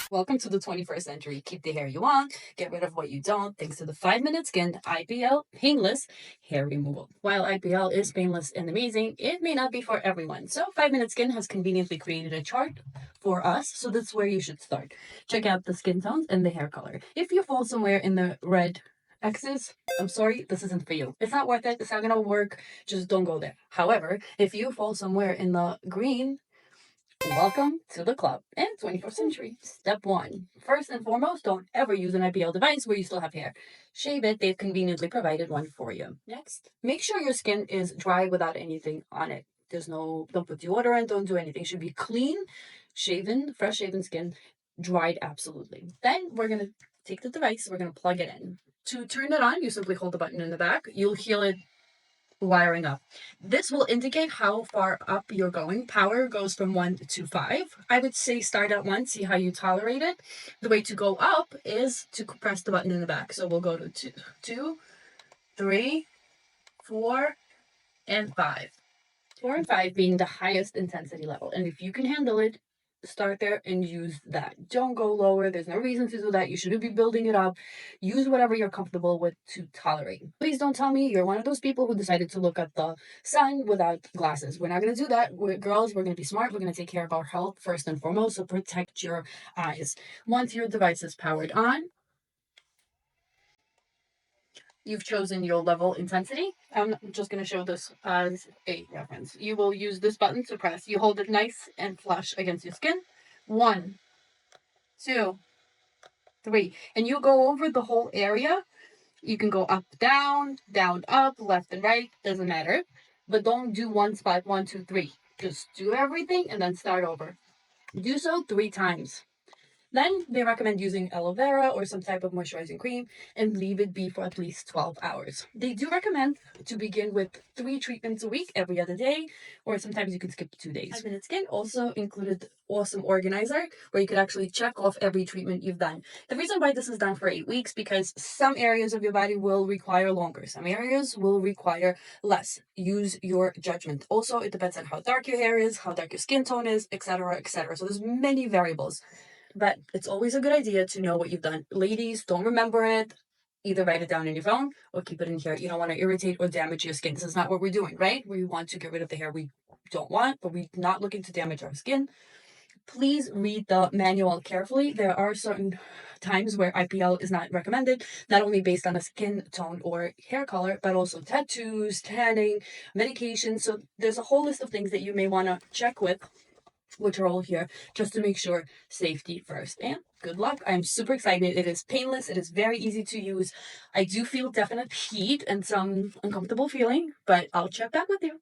Welcome to the 21st century. Keep the hair you want, get rid of what you don't, thanks to the 5-minute skin IPL painless hair removal. While IPL is painless and amazing, it may not be for everyone. So 5-minute skin has conveniently created a chart for us, so that's where you should start. Check out the skin tones and the hair color. If you fall somewhere in the red X's, I'm sorry, this isn't for you. It's not worth it. It's not gonna work. Just don't go there. However, if you fall somewhere in the green, welcome to the club and 21st century. Step 1. First and foremost, don't ever use an IPL device where you still have hair. Shave it, they've conveniently provided one for you. Next, make sure your skin is dry without anything on it. Don't put deodorant, don't do anything. It should be clean, shaven, fresh shaven skin, dried absolutely. Then we're going to take the device, we're going to plug it in. To turn it on, you simply hold the button in the back. You'll hear it wiring up. This will indicate how far up you're going. Power goes from 1 to 5. I would say start at 1, see how you tolerate it. The way to go up is to press the button in the back. So we'll go to 2, 3, 4, and 5. 4 and 5 being the highest intensity level. And if you can handle it, start there and use that. Don't go lower. There's no reason to do that. You shouldn't be building it up. Use whatever you're comfortable with to tolerate. Please don't tell me you're one of those people who decided to look at the sun without glasses. We're not going to do that. Girls, we're going to be smart. We're going to take care of our health first and foremost. So protect your eyes. Once your device is powered on, you've chosen your level intensity. I'm just going to show this as a reference. You will use this button to press. You hold it nice and flush against your skin. 1, 2, 3. And you go over the whole area. You can go up, down, up, left and right. Doesn't matter. But don't do one spot, 1, 2, 3. Just do everything and then start over. Do so 3 times. Then they recommend using aloe vera or some type of moisturizing cream and leave it be for at least 12 hours. They do recommend to begin with 3 treatments a week every other day, or sometimes you can skip 2 days. 5-minute skin also included awesome organizer where you could actually check off every treatment you've done. The reason why this is done for 8 weeks because some areas of your body will require longer, some areas will require less. Use your judgment. Also, it depends on how dark your hair is, how dark your skin tone is, etc., etc. So there's many variables. But it's always a good idea to know what you've done. Ladies, don't remember it. Either write it down in your phone or keep it in here. You don't want to irritate or damage your skin. This is not what we're doing, right? We want to get rid of the hair we don't want, but we're not looking to damage our skin. Please read the manual carefully. There are certain times where IPL is not recommended, not only based on a skin tone or hair color, but also tattoos, tanning, medication. So there's a whole list of things that you may want to check with, which are all here, just to make sure safety first. And good luck. I'm super excited. It is painless. It is very easy to use. I do feel definite heat and some uncomfortable feeling, but I'll check back with you.